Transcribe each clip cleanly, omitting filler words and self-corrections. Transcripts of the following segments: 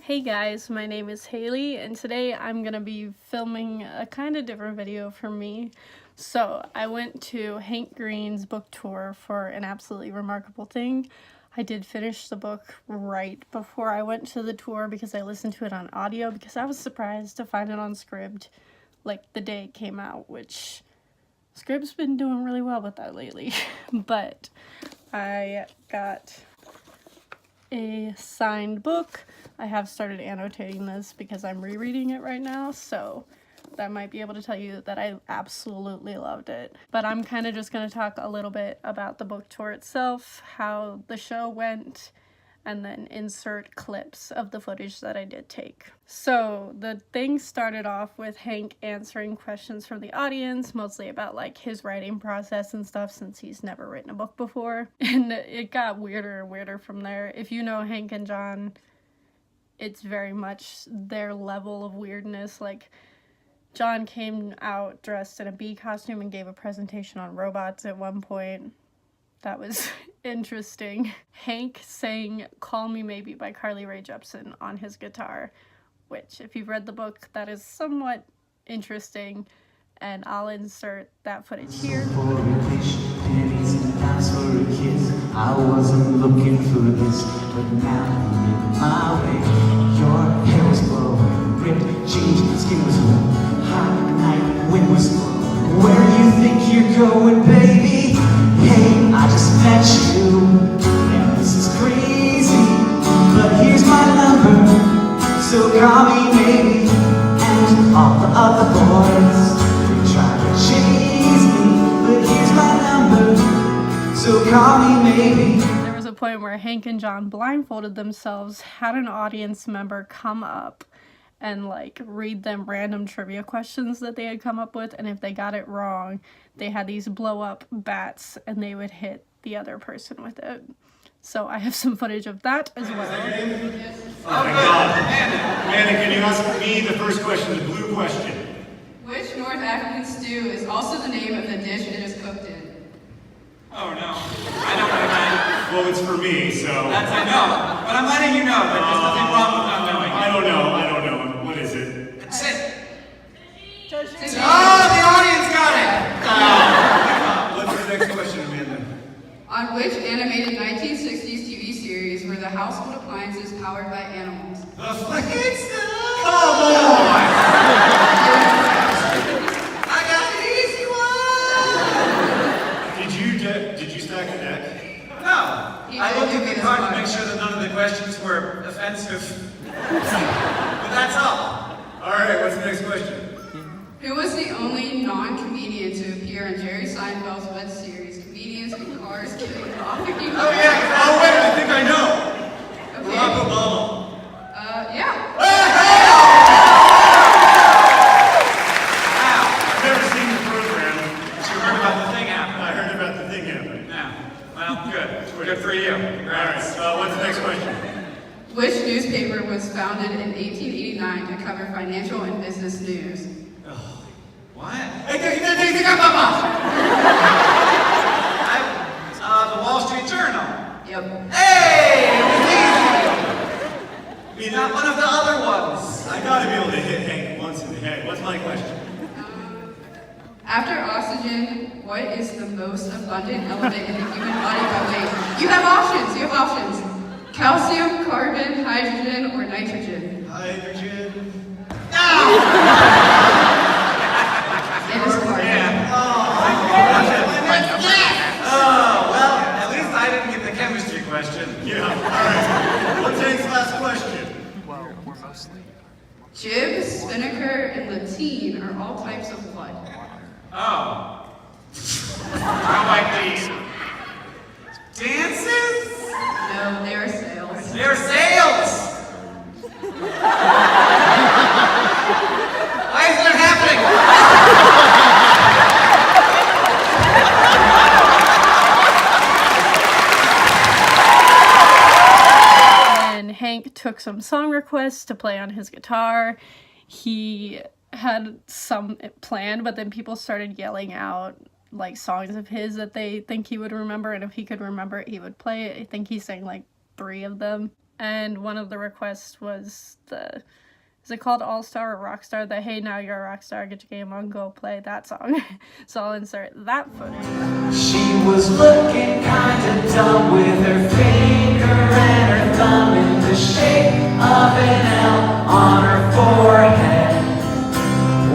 Hey guys, my name is Haley, and today I'm gonna be filming a kind of different video for me. So I went to Hank Green's book tour for an absolutely remarkable thing. I did finish the book right before I went to the tour because I listened to it on audio because I was surprised to find it on Scribd like the day it came out, which Scribd's been doing really well with that lately. But I got a signed book. I have started annotating this because I'm rereading it right now, so that might be able to tell you that I absolutely loved it. But I'm kind of just going to talk a little bit about the book tour itself, how the show went, and then insert clips of the footage that I did take. So the thing started off with Hank answering questions from the audience, mostly about like his writing process and stuff since he's never written a book before. And it got weirder and weirder from there. If you know Hank and John, it's very much their level of weirdness. Like, John came out dressed in a bee costume and gave a presentation on robots at one point. That was interesting. Hank sang Call Me Maybe by Carly Rae Jepsen on his guitar, which, if you've read the book, that is somewhat interesting, and I'll insert that footage here. I wasn't looking for this, but now you made my way. Your hair was blowing, ripped jeans, skin was warm, hot night, wind was blowing. Where do you think you're going, baby? Hey, I just met you, and this is crazy, but here's my number, so call me maybe. And all the other boys, they try to chase me, but here's my number, so call me maybe. There was a point where Hank and John blindfolded themselves, had an audience member come up and like read them random trivia questions that they had come up with, and if they got it wrong, they had these blow up bats and they would hit the other person with it. So I have some footage of that as well. Oh my God. Amanda, can you ask me the first question, the blue question? Which North African stew is also the name of the dish it is cooked in? Oh no, I know what I meant. Well, it's for me, so. That's I know, but I'm letting you know that there's nothing wrong with not knowing. I don't know. What is it? That's it. Tzatziki. Oh, the audience got it! What's the next question, Amanda? On which animated 1960s TV series were the household appliances powered by animals? The Flintstones! Come on! I got an easy one! Did you stack a deck? No, I looked at the card to make sure that none of the questions were offensive. But that's all. Alright, what's the next question? Who was the only non-comedian to appear in Jerry Seinfeld's web series, Comedians in Cars Getting Off? Oh yeah, oh wait, I think I know. Okay. Barack Obama. Yeah. Wow. I've never seen the program. But you heard about the thing happening. I heard about the thing happening. Yeah. Well, good. Good for you. Congrats. Alright, what's the next question? Which newspaper was founded in 1889 to cover financial and business news? What? The Wall Street Journal. Yep. Hey! It was easy! Not one of the other ones. I gotta be able to hit Hank once in the head. What's my question? After oxygen, what is the most abundant element in the human body by weight? You have options. Calcium, carbon, hydrogen, or nitrogen? Hydrogen. It is carbon. Yeah. Oh, well, at least I didn't get the chemistry question. Yeah, alright. What's Hank's last question? Jib, spinnaker, and lateen are all types of what? Oh. How might be dances? No, they are sails. They're sales! Why isn't it happening? And Hank took some song requests to play on his guitar. He had some planned, but then people started yelling out like songs of his that they think he would remember, and if he could remember it, he would play it. I think he sang like 3 of them. And one of the requests was is it called All Star or Rockstar? The Hey Now You're a Rockstar, Get Your Game On, Go Play, that song. So I'll insert that footage. She was looking kinda dumb with her finger and her thumb in the shape of an L on her forehead.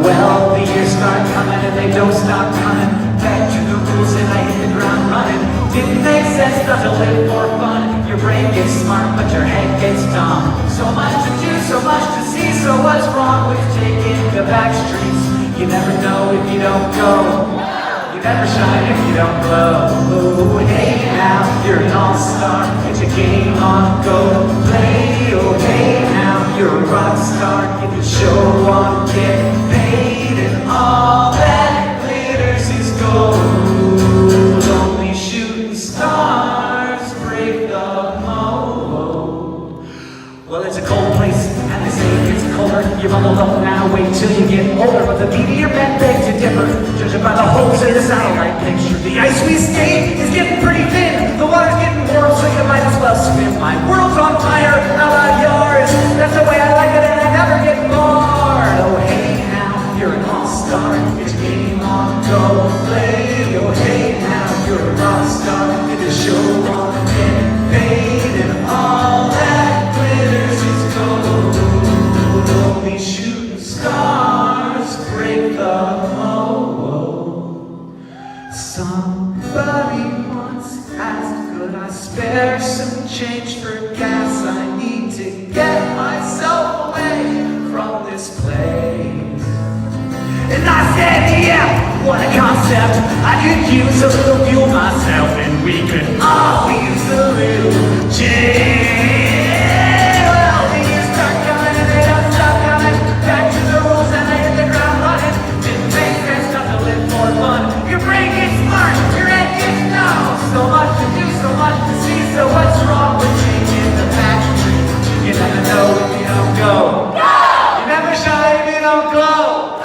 Well, the years start coming and they don't stop coming. Back to the rules and I hit the ground running. Didn't make sense not to live for fun. Your brain gets smart but your head gets dumb. So much to do, so much to see. So what's wrong with taking the back streets? You never know if you don't go. You never shine if you don't glow. Oh, hey now, you're an all-star. Get your game on, go play. Oh, hey now, you're a rock star. Get the show on, get paid, and all that glitters is gold. Only shooting stars break the mold. Well, it's a cold place, and they say it gets colder. You bundle up now, wait till you get older. But the meteor men beg to differ, judging by the holes in the satellite picture. The ice we skate is getting pretty thin. The water's getting warm, so you might as well swim. My world's on fire, how about yours? That's the way I like it, and I never get bored. Oh, hey now, you're an all-star. Get your game on, go play. Oh, hey now, you're a rock star. Get the show on, get paid, and all that glitters is gold. Only shooting stars break the mold. Somebody once asked, could I spare some change for gas? I need to get myself away from this place. And I said, yeah, what a concept. I could use a little fuel myself, and we could all use a little change. Well, the years start coming and they don't stop coming. Back to the rules and I hit the ground running. Didn't make sense not to live for fun. Your brain gets smart, your head gets numb. So much to do, so much to see. So what's wrong with changing the factory? You never know if you don't go. You never shine if you don't glow.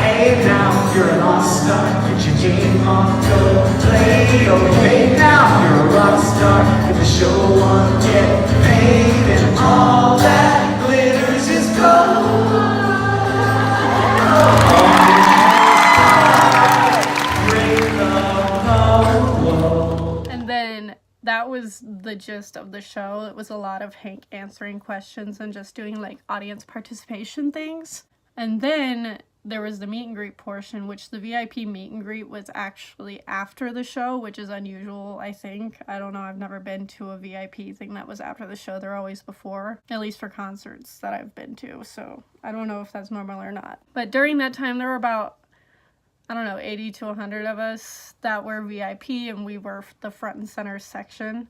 Hey now, you're an all-star. Get your game on, go play. Oh, hey now, you're a rock star. Get the show on, get paid, and all that glitters is gold. And then that was the gist of the show. It was a lot of Hank answering questions and just doing like audience participation things. And then there was the meet and greet portion, which the VIP meet and greet was actually after the show, which is unusual, I think. I don't know, I've never been to a VIP thing that was after the show. They're always before, at least for concerts that I've been to, so I don't know if that's normal or not. But during that time, there were about, I don't know, 80 to 100 of us that were VIP, and we were the front and center section.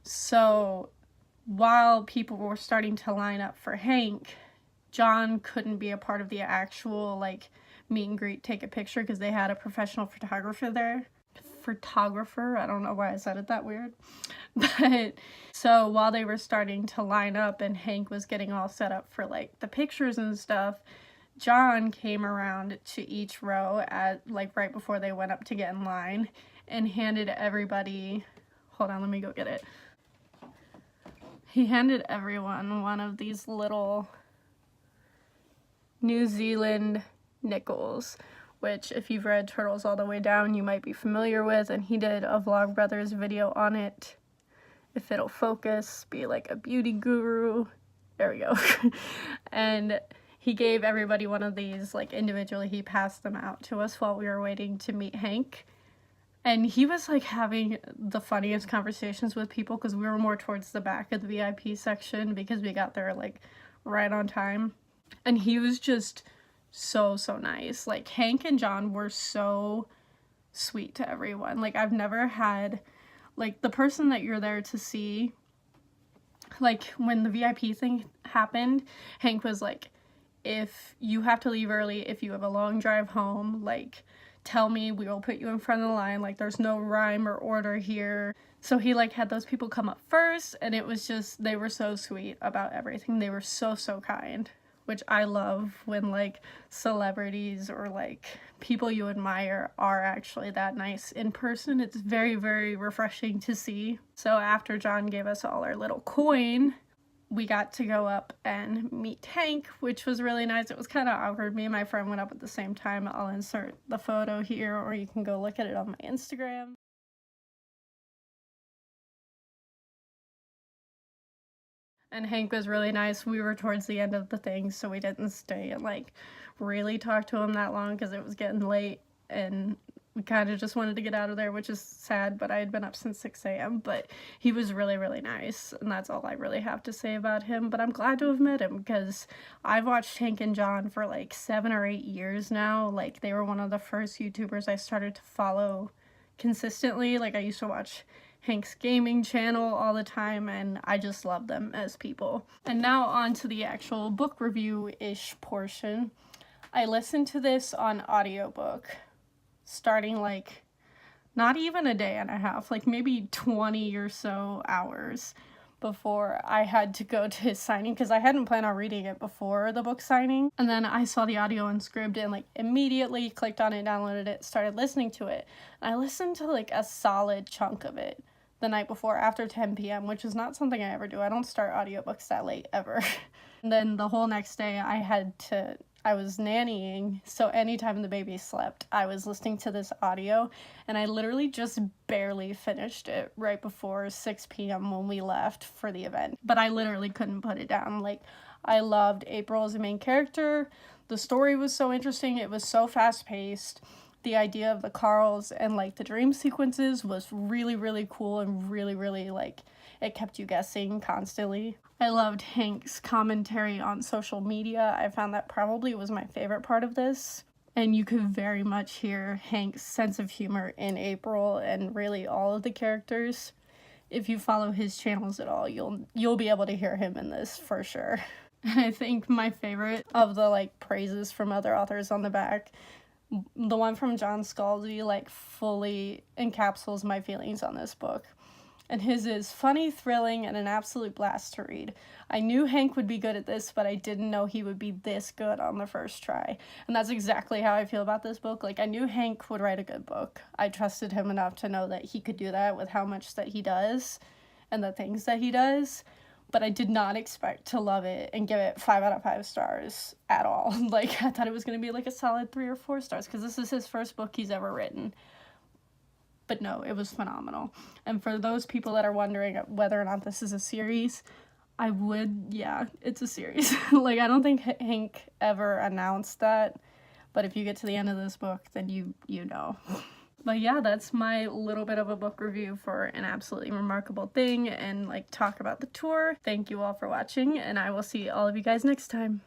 So while people were starting to line up for Hank, John couldn't be a part of the actual like meet and greet, take a picture, because they had a professional photographer there. I don't know why I said it that weird. But so while they were starting to line up and Hank was getting all set up for like the pictures and stuff, John came around to each row at like right before they went up to get in line and handed everybody, hold on, let me go get it. He handed everyone one of these little New Zealand nickels, which if you've read Turtles All the Way Down, you might be familiar with, and he did a Vlogbrothers video on it. If it'll focus, be like a beauty guru. There we go. And he gave everybody one of these, like individually. He passed them out to us while we were waiting to meet Hank. And he was like having the funniest conversations with people, because we were more towards the back of the VIP section because we got there like right on time. And he was just so nice. Like Hank and John were so sweet to everyone. Like I've never had, like the person that you're there to see, like when the VIP thing happened, Hank was like, if you have to leave early, if you have a long drive home, like tell me, we will put you in front of the line. Like there's no rhyme or order here. So he like had those people come up first, and it was just, they were so sweet about everything. They were so kind, which I love when like celebrities or like people you admire are actually that nice in person. It's very refreshing to see. So after John gave us all our little coin, we got to go up and meet Hank, which was really nice. It was kind of awkward. Me and my friend went up at the same time. I'll insert the photo here, or you can go look at it on my Instagram. And Hank was really nice. We were towards the end of the thing, so we didn't stay and like really talk to him that long because it was getting late and we kind of just wanted to get out of there, which is sad, but I had been up since 6 a.m. But he was really, really nice, and that's all I really have to say about him. But I'm glad to have met him because I've watched Hank and John for like 7 or 8 years now. Like, they were one of the first YouTubers I started to follow consistently. Like, I used to watch Hank's gaming channel all the time, and I just love them as people. And now on to the actual book review-ish portion. I listened to this on audiobook starting like not even a day and a half, like maybe 20 or so hours before I had to go to his signing, because I hadn't planned on reading it before the book signing. And then I saw the audio and script and like immediately clicked on it, downloaded it, started listening to it. And I listened to like a solid chunk of it the night before after 10 p.m., which is not something I ever do. I don't start audiobooks that late ever. And then the whole next day I was nannying, so anytime the baby slept, I was listening to this audio, and I literally just barely finished it right before 6 p.m. when we left for the event. But I literally couldn't put it down. Like, I loved April as a main character. The story was so interesting. It was so fast-paced. The idea of the Carls and, like, the dream sequences was really, really cool and really, really, like, it kept you guessing constantly. I loved Hank's commentary on social media. I found that probably was my favorite part of this. And you could very much hear Hank's sense of humor in April and really all of the characters. If you follow his channels at all, you'll be able to hear him in this for sure. And I think my favorite of the like praises from other authors on the back, the one from John Scalzi, like fully encapsulates my feelings on this book. And his is funny, thrilling, and an absolute blast to read. I knew Hank would be good at this, but I didn't know he would be this good on the first try. And that's exactly how I feel about this book. Like, I knew Hank would write a good book. I trusted him enough to know that he could do that with how much that he does and the things that he does. But I did not expect to love it and give it 5 out of 5 stars at all. Like, I thought it was going to be like a solid 3 or 4 stars because this is his first book he's ever written. But no, it was phenomenal. And for those people that are wondering whether or not this is a series, yeah, it's a series. Like, I don't think Hank ever announced that, but if you get to the end of this book, then you know. But yeah, that's my little bit of a book review for An Absolutely Remarkable Thing and like talk about the tour. Thank you all for watching, and I will see all of you guys next time.